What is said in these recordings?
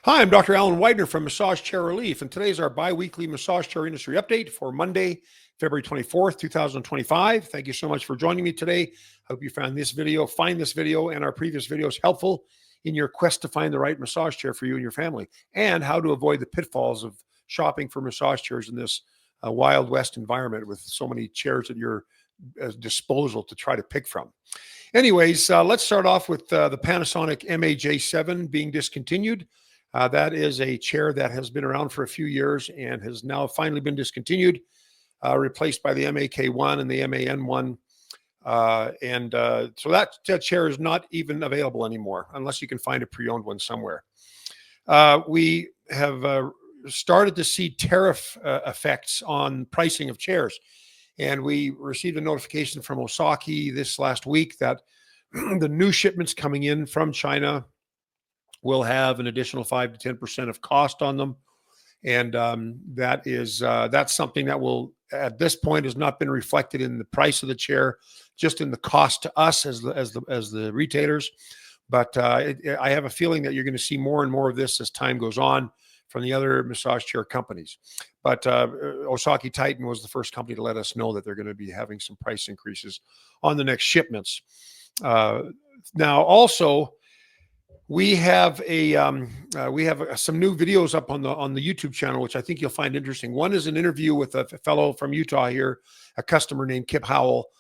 Hi, I'm Dr. Alan Widener from Massage Chair Relief, and today's our bi-weekly massage chair industry update for Monday, February 24th, 2025. Thank you so much for joining me today. I hope you find this video and our previous videos helpful in your quest to find the right massage chair for you and your family, and how to avoid the pitfalls of shopping for massage chairs in this Wild West environment with so many chairs at your disposal to try to pick from. Anyways, let's start off with the Panasonic MAJ7 being discontinued. That is a chair that has been around for a few years and has now finally been discontinued, replaced by the MAK1 and the MAN1. So that chair is not even available anymore unless you can find a pre-owned one somewhere. We have started to see tariff effects on pricing of chairs. And we received a notification from Osaki this last week that the new shipments coming in from China will have an additional 5 to 10% of cost on them. And that's something that will, at this point, has not been reflected in the price of the chair, just in the cost to us as the retailers. But I have a feeling that you're going to see more and more of this as time goes on from the other massage chair companies. But Osaki Titan was the first company to let us know that they're going to be having some price increases on the next shipments. Now, also, we have some new videos up on the YouTube channel, which I think you'll find interesting. One is an interview with a fellow from Utah here, a customer named Kip Howell,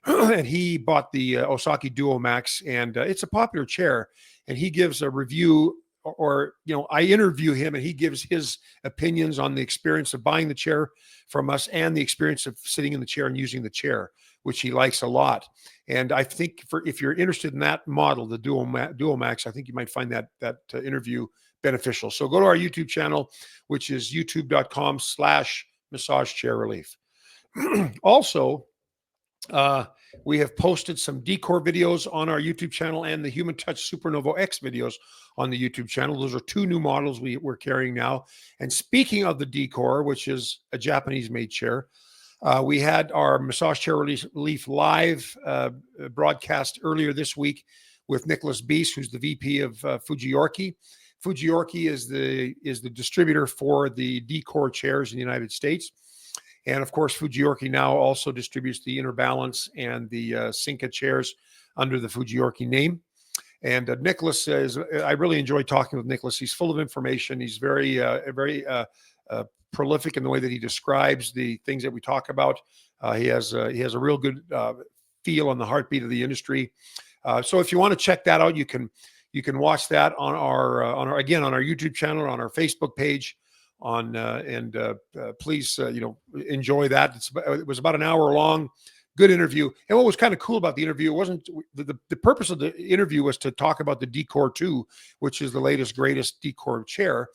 and he bought the Osaki Duo Max, and it's a popular chair. And he gives a review, or I interview him, and he gives his opinions on the experience of buying the chair from us and the experience of sitting in the chair and using the chair, which he likes a lot. And I think if you're interested in that model, the Duo Max, I think you might find that interview beneficial. So go to our YouTube channel, which is youtube.com/massage chair relief. Also, we have posted some d.core videos on our YouTube channel and the Human Touch Supernova X videos on the YouTube channel. Those are two new models we're carrying now. And speaking of the d.core, which is a Japanese-made chair, we had our Massage Chair Relief live broadcast earlier this week with Nicholas Beast, who's the VP of Fujiorki. Fujiorki is the distributor for the d.core chairs in the United States. And of course, Fujiorki now also distributes the Inner Balance and the Sinca chairs under the Fujiorki name. And Nicholas says, I really enjoy talking with Nicholas. He's full of information. He's very prolific in the way that he describes the things that we talk about. He has a real good feel on the heartbeat of the industry. So if you want to check that out, you can watch that on our YouTube channel, on our Facebook page. Please enjoy that. It was about an hour long, good interview. And what was kind of cool about the interview, it wasn't the purpose of the interview was to talk about the d.core 2, which is the latest, greatest d.core chair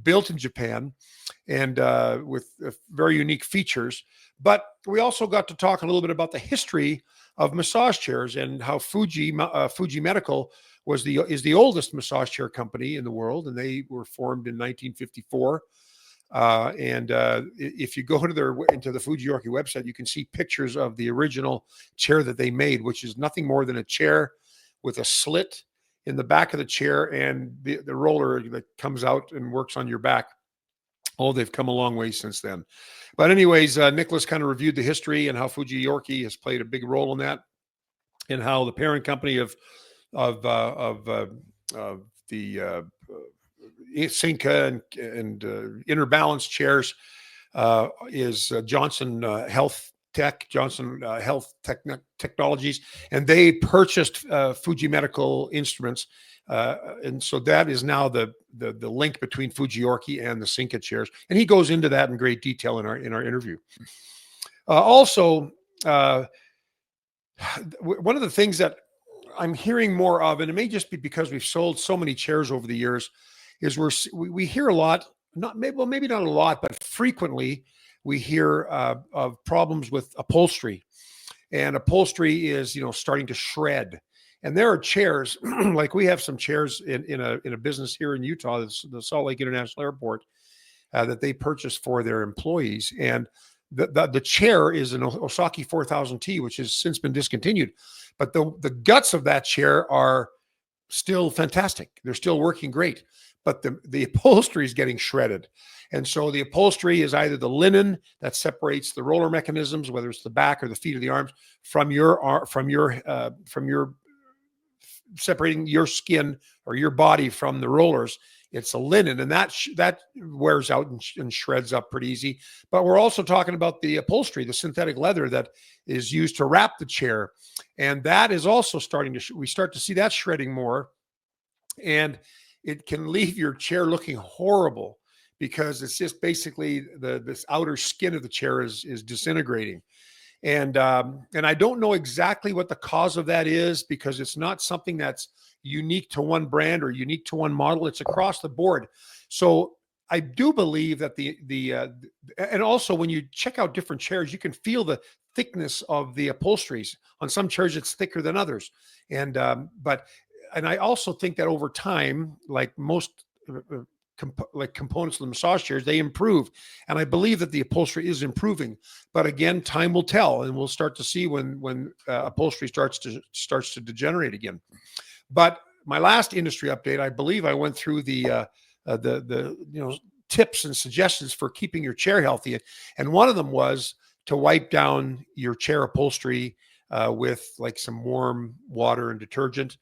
built in Japan and with very unique features. But we also got to talk a little bit about the history of massage chairs and how Fuji Medical is the oldest massage chair company in the world, and they were formed in 1954. If you go into the Fujiorki website, you can see pictures of the original chair that they made, which is nothing more than a chair with a slit in the back of the chair and the roller that comes out and works on your back. Oh, they've come a long way since then. But anyways, Nicholas kind of reviewed the history and how Fujiorki has played a big role in that, and how the parent company of the Sinca and Inner Balance chairs is Johnson Health Technologies, and they purchased Fuji Medical Instruments, and so that is now the link between Fujiorki and the Sinca chairs, and he goes into that in great detail in our interview. Also, one of the things that I'm hearing more of, and it may just be because we've sold so many chairs over the years, is we hear a lot, maybe not a lot, but frequently we hear of problems with upholstery, and upholstery is starting to shred. And there are chairs like we have some chairs in a business here in Utah, the Salt Lake International Airport, that they purchased for their employees, and the chair is an Osaki 4000T, which has since been discontinued, but the guts of that chair are still fantastic. They're still working great. but the upholstery is getting shredded. And so the upholstery is either the linen that separates the roller mechanisms, whether it's the back or the feet or the arms, from your separating your skin or your body from the rollers. It's a linen, and that wears out and shreds up pretty easy. But we're also talking about the upholstery, the synthetic leather that is used to wrap the chair, and that is also starting to. We start to see that shredding more, and it can leave your chair looking horrible because it's just basically this outer skin of the chair is disintegrating. And I don't know exactly what the cause of that is, because it's not something that's unique to one brand or unique to one model. It's across the board. So I do believe that and also when you check out different chairs, you can feel the thickness of the upholsteries. On some chairs, it's thicker than others. And I also think that over time, like most components of the massage chairs, they improve. And I believe that the upholstery is improving. But again, time will tell, and we'll start to see when upholstery starts to degenerate again. But my last industry update, I believe I went through the tips and suggestions for keeping your chair healthy, and one of them was to wipe down your chair upholstery with like some warm water and detergent.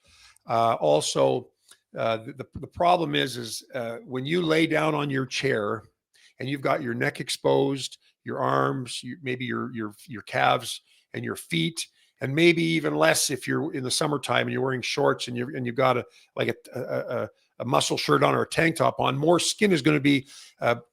Also, the problem is when you lay down on your chair and you've got your neck exposed, your arms, maybe your calves and your feet, and maybe even less if you're in the summertime and you're wearing shorts and you've got a muscle shirt on or a tank top on, more skin is going to be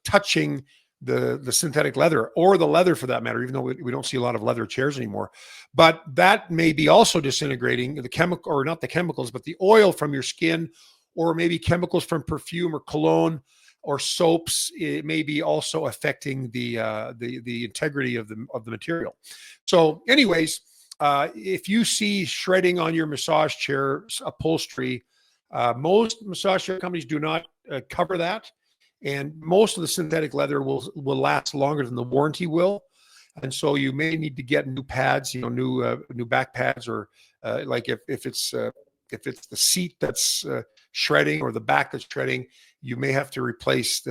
touching the synthetic leather, or the leather for that matter, even though we don't see a lot of leather chairs anymore. But that may be also disintegrating the chemical, or not the chemicals, but the oil from your skin, or maybe chemicals from perfume or cologne or soaps. It may be also affecting the integrity of the material. So anyways, if you see shredding on your massage chair upholstery, most massage chair companies do not cover that. And most of the synthetic leather will last longer than the warranty will. And so you may need to get new pads, new back pads, or like if it's the seat that's shredding or the back that's shredding, you may have to replace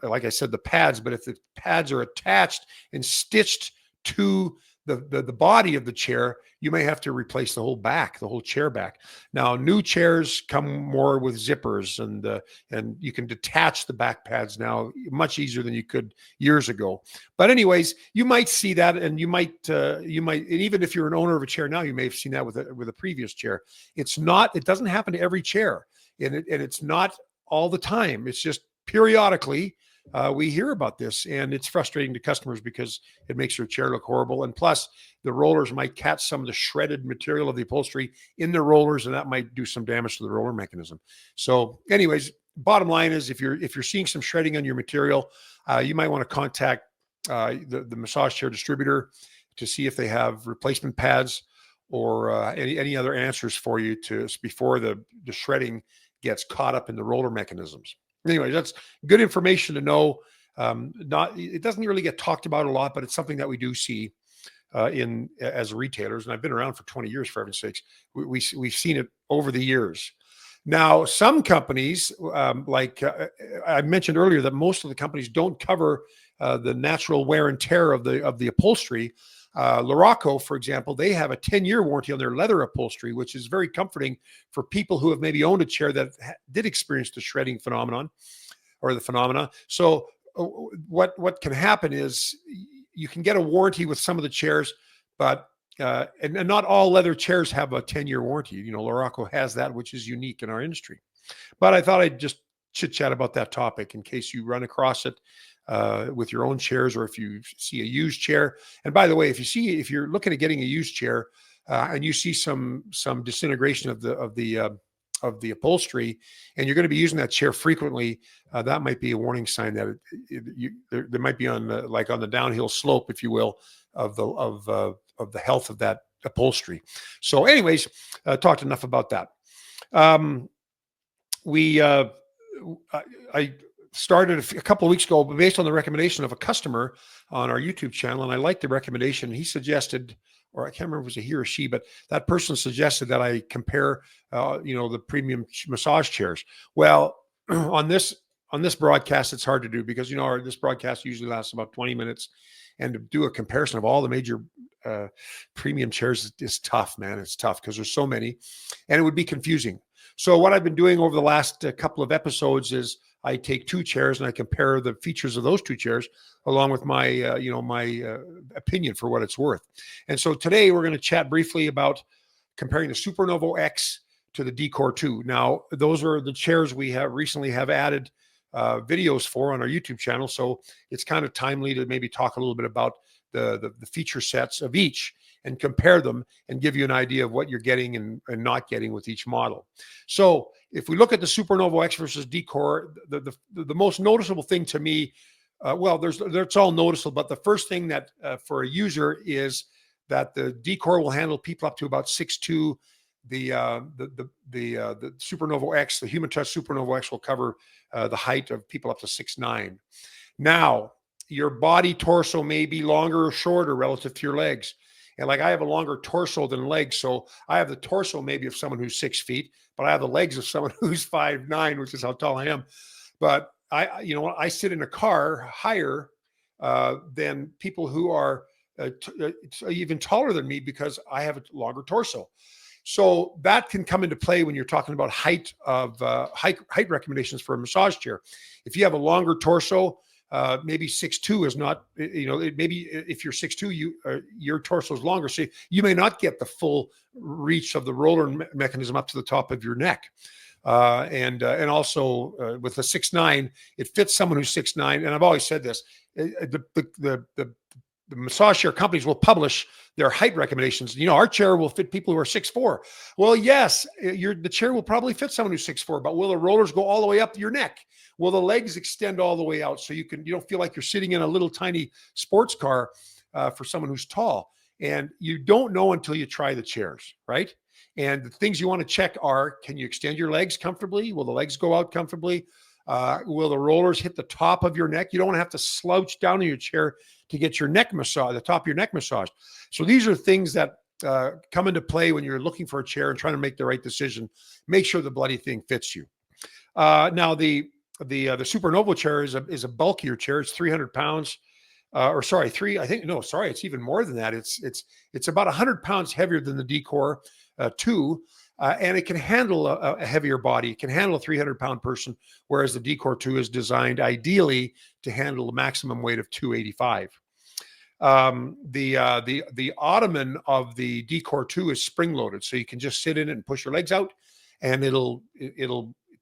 like I said, the pads. But if the pads are attached and stitched to the body of the chair, you may have to replace the whole chair back. Now, new chairs come more with zippers, and you can detach the back pads now much easier than you could years ago. But anyways, you might see that, and you might, and even if you're an owner of a chair now, you may have seen that with a previous chair. It doesn't happen to every chair, and it's not all the time. It's just periodically. We hear about this, and it's frustrating to customers because it makes your chair look horrible. And plus, the rollers might catch some of the shredded material of the upholstery in the rollers, and that might do some damage to the roller mechanism. So anyways, bottom line is, if you're seeing some shredding on your material, you might want to contact the massage chair distributor to see if they have replacement pads or any other answers for you before the shredding gets caught up in the roller mechanisms. Anyway, that's good information to know. It doesn't really get talked about a lot, but it's something that we do see as retailers. And I've been around for 20 years, for heaven's sakes. We've seen it over the years. Now, some companies, I mentioned earlier, that most of the companies don't cover the natural wear and tear of the upholstery. Luraco, for example, they have a 10-year warranty on their leather upholstery, which is very comforting for people who have maybe owned a chair that did experience the shredding phenomenon or the phenomena. So what can happen is you can get a warranty with some of the chairs, but and not all leather chairs have a 10-year warranty. Luraco has that, which is unique in our industry. But I thought I'd just chit chat about that topic in case you run across it with your own chairs, or if you see a used chair. And by the way, if you're looking at getting a used chair and you see some disintegration of the upholstery, and you're going to be using that chair frequently, that might be a warning sign that there might be on the downhill slope, if you will, of the health of that upholstery. So anyways, talked enough about that. I started a couple of weeks ago based on the recommendation of a customer on our YouTube channel, and I liked the recommendation. He suggested, or I can't remember if it was a he or she, but that person suggested that I compare, the premium massage chairs. Well, on this broadcast, it's hard to do because this broadcast usually lasts about 20 minutes, and to do a comparison of all the major premium chairs is tough, man. It's tough because there's so many, and it would be confusing. So what I've been doing over the last couple of episodes is I take two chairs and I compare the features of those two chairs along with my opinion for what it's worth. And so today we're going to chat briefly about comparing the Supernovo X to the d.core 2. Now, those are the chairs we have recently added videos for on our YouTube channel. So it's kind of timely to maybe talk a little bit about the feature sets of each and compare them and give you an idea of what you're getting and not getting with each model. So if we look at the Supernovo X versus d.core, the most noticeable thing to me, it's all noticeable, but the first thing that for a user is that the d.core will handle people up to about 6'2". The Supernovo X, the Human Touch Supernovo X, will cover the height of people up to 6'9". Now, your body torso may be longer or shorter relative to your legs. And like I have a longer torso than legs, so I have the torso maybe of someone who's 6 feet, but I have the legs of someone who's 5'9", which is how tall I am. But I sit in a car higher than people who are even taller than me because I have a longer torso. So that can come into play when you're talking about height recommendations for a massage chair. If you have a longer torso, maybe 6'2" is not, maybe if you're 6'2", your torso is longer. So you may not get the full reach of the roller mechanism up to the top of your neck. And also with the 6'9", it fits someone who's 6'9". And I've always said this, the massage chair companies will publish their height recommendations. Our chair will fit people who are 6'4". Well, yes, the chair will probably fit someone who's 6'4", but will the rollers go all the way up to your neck? Will the legs extend all the way out so you don't feel like you're sitting in a little tiny sports car for someone who's tall? And you don't know until you try the chairs, right? And the things you want to check are, can you extend your legs comfortably? Will the legs go out comfortably? Will the rollers hit the top of your neck? You don't want to have to slouch down in your chair to get your neck massage, the top of your neck massaged. So these are things that come into play when you're looking for a chair and trying to make the right decision. Make sure the bloody thing fits you. Now the Supernovo chair is a bulkier chair. It's 300 pounds. It's even more than that. It's about 100 pounds heavier than the d.core 2. And it can handle a heavier body. It can handle a 300-pound person, whereas the d.core 2 is designed ideally to handle a maximum weight of 285. The ottoman of the d.core 2 is spring-loaded, so you can just sit in it and push your legs out, and it'll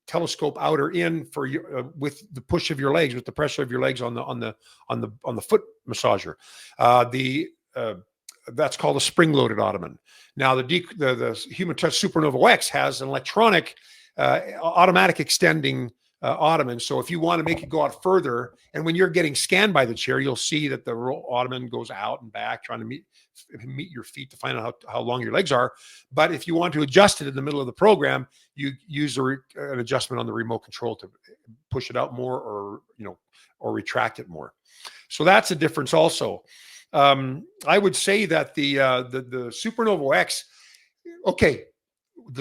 telescope out or in for you with the push of your legs, with the pressure of your legs on the foot massager. That's called a spring-loaded ottoman. Now, the Human Touch Supernovo X has an electronic, automatic extending ottoman. So if you want to make it go out further, and when you're getting scanned by the chair, you'll see that the ottoman goes out and back, trying to meet your feet to find out how long your legs are. But if you want to adjust it in the middle of the program, you use an adjustment on the remote control to push it out more, or retract it more. So that's a difference also. I would say that the Supernovo X, the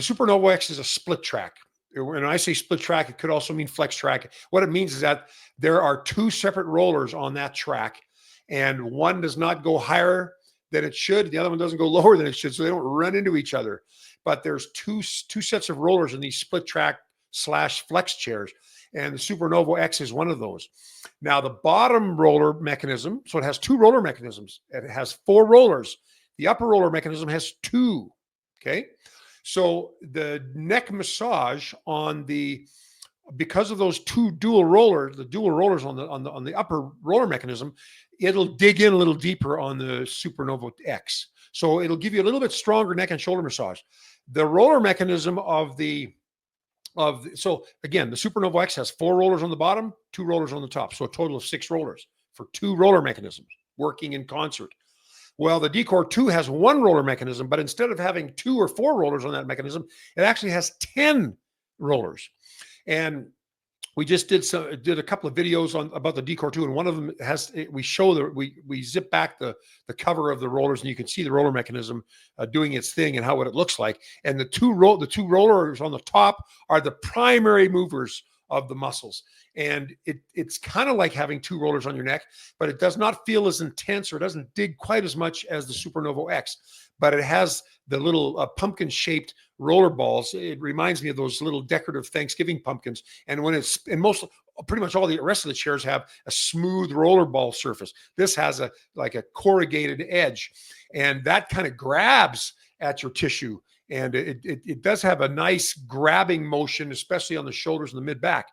Supernovo X is a split track. When I say split track, it could also mean flex track. What it means is that there are two separate rollers on that track, and one does not go higher than it should. The other one doesn't go lower than it should, so they don't run into each other. But there's two sets of rollers in these split track / flex chairs, and the Supernovo X is one of those. Now, the bottom roller mechanism, so it has two roller mechanisms. It has 4 rollers. The upper roller mechanism has 2. Okay. So the neck massage because of those two dual rollers on the upper roller mechanism, it'll dig in a little deeper on the Supernovo X. So it'll give you a little bit stronger neck and shoulder massage. The roller mechanism so again, the Supernovo X has 4 rollers on the bottom, 2 rollers on the top. So a total of 6 rollers for 2 roller mechanisms working in concert. Well, the d.core 2 has 1 roller mechanism, but instead of having 2 or 4 rollers on that mechanism, it actually has 10 rollers. And we just did a couple of videos about the d.core 2, and one of them we zip back the cover of the rollers, and you can see the roller mechanism doing its thing and what it looks like. And the two rollers on the top are the primary movers of the muscles. And it's kind of like having two rollers on your neck, but it does not feel as intense, or it doesn't dig quite as much as the Supernovo X. But it has the little pumpkin shaped roller balls. It reminds me of those little decorative Thanksgiving pumpkins. And when it's in most, pretty much all the rest of the chairs have a smooth roller ball surface. This has a like a corrugated edge, and that kind of grabs at your tissue. And it does have a nice grabbing motion, especially on the shoulders and the mid back.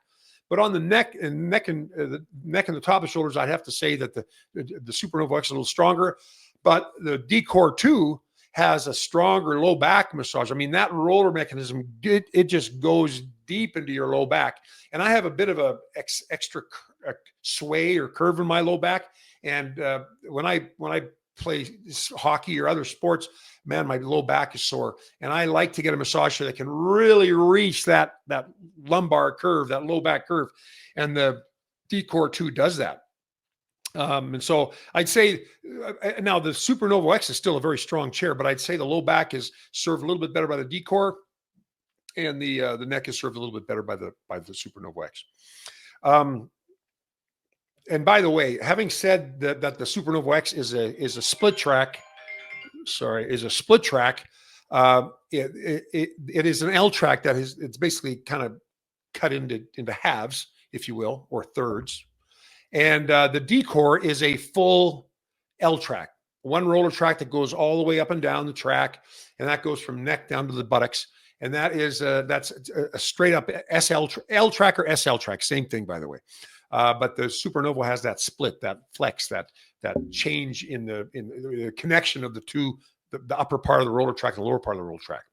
But on the neck and the top of the shoulders, I'd have to say that the Supernovo X is a little stronger. But the d.core 2 has a stronger low back massage. I mean, that roller mechanism, it just goes deep into your low back. And I have a bit of a extra sway or curve in my low back. And when I play hockey or other sports, man, my low back is sore. And I like to get a massage that can really reach that lumbar curve, that low back curve. And the d.core 2 does that. And so I'd say now the Supernovo X is still a very strong chair, but I'd say the low back is served a little bit better by the d.core, and the neck is served a little bit better by the Supernovo X. And by the way, having said that the Supernovo X is a split track, it is an L track that it's basically kind of cut into halves, if you will, or thirds. And the d.core is a full L track, one roller track that goes all the way up and down the track, and that goes from neck down to the buttocks. And that's a straight up L track or SL track, same thing, by the way. But the Supernovo has that split, that flex, that change in the connection of the two, the upper part of the roller track and the lower part of the roller track.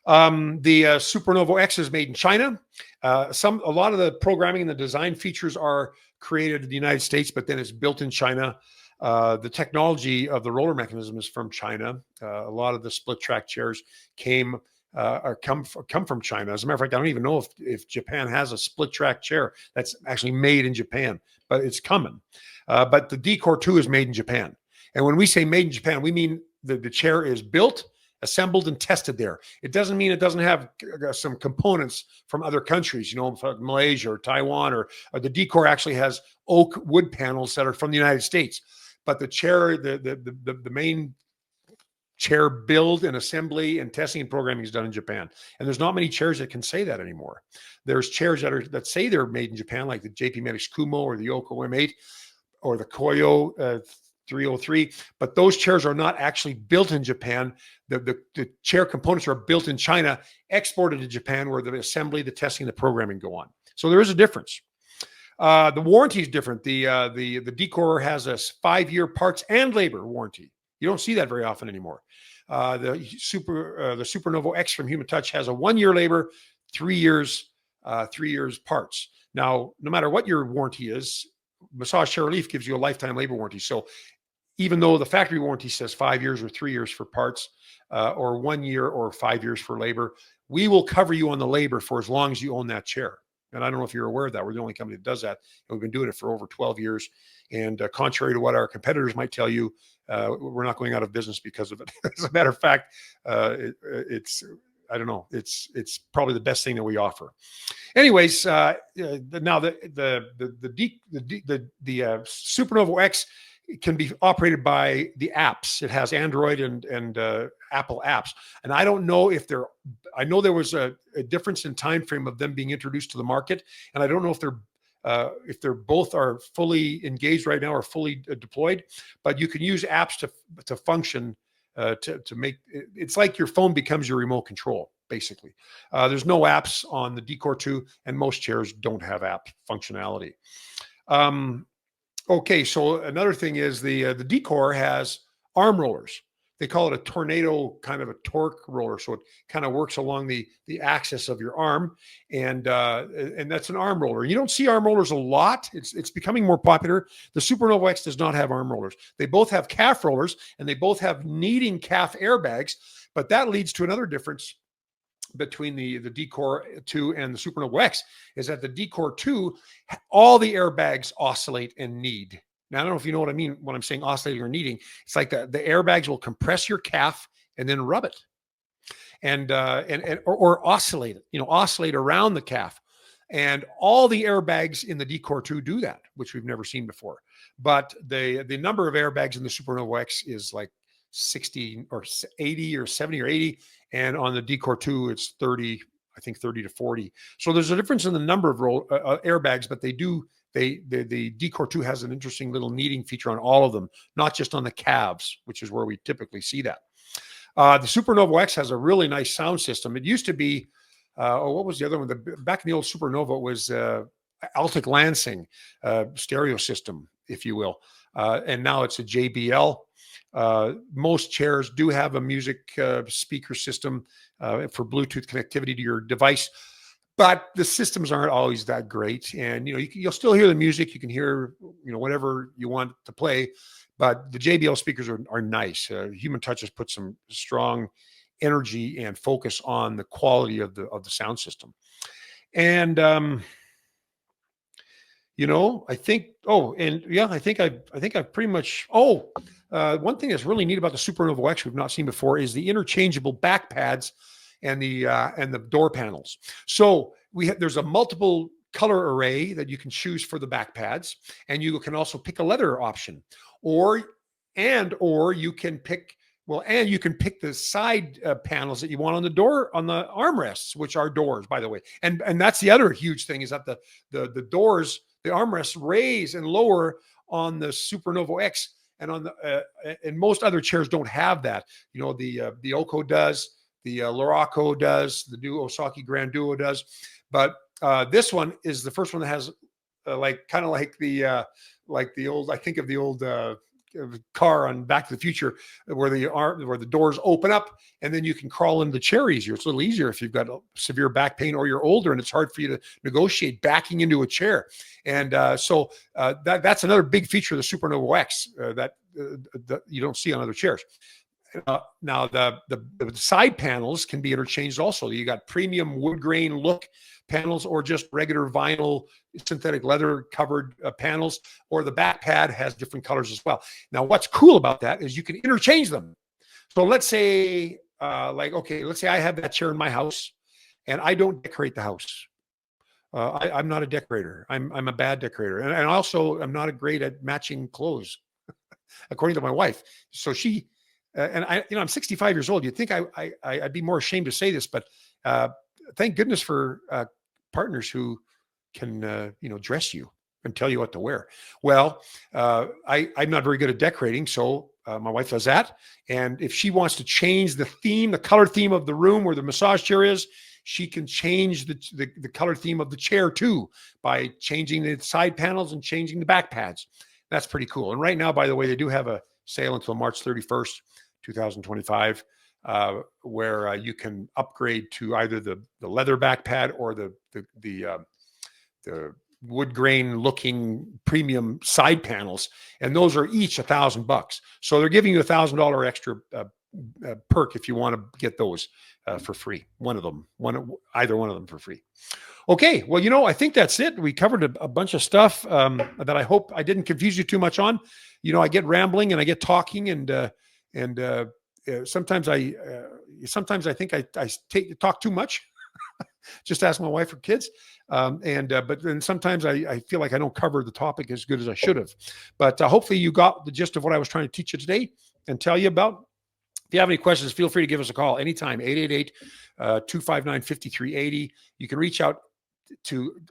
The Supernovo X is made in China. A lot of the programming and the design features are created in the United States, but then it's built in China. The technology of the roller mechanism is from China. A lot of the split track chairs come from China. As a matter of fact, I don't even know if Japan has a split track chair that's actually made in Japan, but it's coming. But the d.core 2 is made in Japan. And when we say made in Japan, we mean the chair is built, assembled, and tested there. It doesn't mean it doesn't have some components from other countries, from Malaysia or Taiwan, or the d.core actually has oak wood panels that are from the United States. But the chair, the main chair build and assembly and testing and programming is done in Japan. And there's not many chairs that can say that anymore. There's chairs that say they're made in Japan, like the JP Medics Kumo or the Yoko M8 or the Koyo 303, but those chairs are not actually built in Japan. The chair components are built in China, exported to Japan, where the assembly, the testing, the programming go on. So there is a difference. The warranty is different. The d.core has a 5-year parts and labor warranty. You don't see that very often anymore. The Supernovo X from Human Touch has a 1-year labor, 3 years parts. Now, no matter what your warranty is, Massage Chair Relief gives you a lifetime labor warranty. So even though the factory warranty says 5 years or 3 years for parts, or 1 year or 5 years for labor, we will cover you on the labor for as long as you own that chair. And I don't know if you're aware of that. We're the only company that does that. And we've been doing it for over 12 years. And contrary to what our competitors might tell you, we're not going out of business because of it. As a matter of fact, it's probably the best thing that we offer. Anyways, now the Supernovo X can be operated by the apps. It has Android and Apple apps. And I don't know if I know there was a difference in time frame of them being introduced to the market. And I don't know if they're both are fully engaged right now or fully deployed, but you can use apps to function, to make it's like your phone becomes your remote control, basically. There's no apps on the d.core 2, and most chairs don't have app functionality. Okay, so another thing is the d.core has arm rollers. They call it a tornado, kind of a torque roller. So it kind of works along the axis of your arm, and that's an arm roller. You don't see arm rollers a lot. It's becoming more popular. The Supernovo X does not have arm rollers. They both have calf rollers, and they both have kneading calf airbags. But that leads to another difference between the d.core 2 and the Supernovo X, is that the d.core 2, all the airbags oscillate and knead. Now, I don't know if you know what I mean when I'm saying oscillating or kneading. It's like the airbags will compress your calf and then rub it, or oscillate it, oscillate around the calf. And all the airbags in the d.core 2 do that, which we've never seen before. But the number of airbags in the Supernova X is like 60 or 80 or 70 or 80. And on the d.core 2, it's 30, I think 30 to 40. So there's a difference in the number of airbags, but the d.core 2 has an interesting little kneading feature on all of them, not just on the calves, which is where we typically see that. The Supernova X has a really nice sound system. It used to be, what was the other one? Back in the old Supernova, it was Altic Lansing stereo system, if you will. And now it's a JBL. Most chairs do have a music speaker system for Bluetooth connectivity to your device, but the systems aren't always that great. And, you'll still hear the music. You can hear, whatever you want to play, but the JBL speakers are nice. Human Touch has put some strong energy and focus on the quality of the sound system. And, I think, I think I've pretty much, one thing that's really neat about the Supernova X we've not seen before is the interchangeable back pads and the door panels. So there's a multiple color array that you can choose for the back pads, and you can also pick a leather option, or you can pick the side panels that you want on the door, on the armrests, which are doors, by the way. And that's the other huge thing, is that the doors, the armrests raise and lower on the Supernova X, and on the and most other chairs don't have that. The Oko does, the Luraco does, the new Osaki Grand Duo does, but this one is the first one that has kind of like the old, I think of the old car on Back to the Future, where the doors open up and then you can crawl into the chair easier. It's a little easier if you've got severe back pain or you're older and it's hard for you to negotiate backing into a chair. And so that's another big feature of the Supernova X that you don't see on other chairs. Now the side panels can be interchanged also. You got premium wood grain look panels, or just regular vinyl synthetic leather covered panels, or the back pad has different colors as well. Now what's cool about that is you can interchange them. So let's say let's say I have that chair in my house and I don't decorate the house. I'm not a decorator. I'm a bad decorator, and also I'm not great at matching clothes, according to my wife. So she and I'm 65 years old. You'd think I'd be more ashamed to say this, but thank goodness for partners who can dress you and tell you what to wear. Well, I'm not very good at decorating, so my wife does that. And if she wants to change the color theme of the room where the massage chair is, she can change the color theme of the chair too, by changing the side panels and changing the back pads. That's pretty cool. And right now, by the way, they do have a sale until March 31st, 2025, where you can upgrade to either the leather back pad or the wood grain looking premium side panels, and those are each $1,000. So they're giving you $1,000 extra perk if you want to get those for free. Either one of them for free. Okay, well, I think that's it. We covered a bunch of stuff that I hope I didn't confuse you too much on. I get rambling and I get talking, and sometimes I think I talk too much. Just ask my wife or kids. But then sometimes I feel like I don't cover the topic as good as I should have. But hopefully you got the gist of what I was trying to teach you today and tell you about. If you have any questions, feel free to give us a call anytime, 888-259-5380. You can reach out to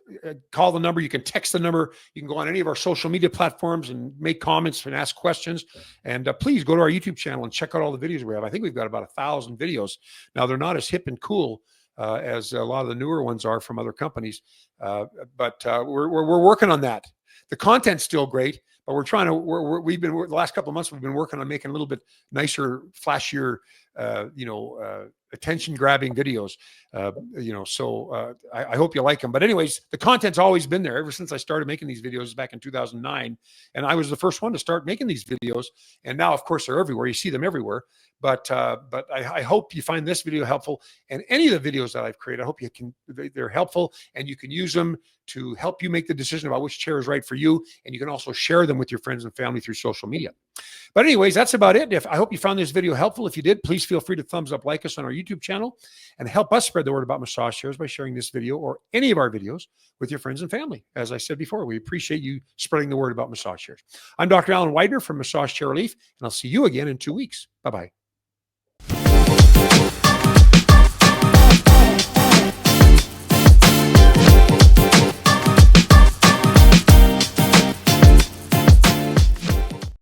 call the number. You can text the number. You can go on any of our social media platforms and make comments and ask questions. And please go to our YouTube channel and check out all the videos we have. I think we've got about 1,000 videos. Now, they're not as hip and cool as a lot of the newer ones are from other companies. But we're working on that. The content's still great, but we're trying to, the last couple of months, we've been working on making a little bit nicer, flashier, attention grabbing videos, so I hope you like them. But anyways, the content's always been there ever since I started making these videos back in 2009. And I was the first one to start making these videos. And now, of course, they're everywhere. You see them everywhere. But I hope you find this video helpful, and any of the videos that I've created. I hope they're helpful, and you can use them to help you make the decision about which chair is right for you. And you can also share them with your friends and family through social media. But anyways, that's about it. I hope you found this video helpful. If you did, please feel free to thumbs up, like us on our YouTube YouTube channel and help us spread the word about massage chairs by sharing this video or any of our videos with your friends and family. As I said before, we appreciate you spreading the word about massage chairs. I'm Dr. Alan Widener from Massage Chair Relief, and I'll see you again in 2 weeks. Bye-bye.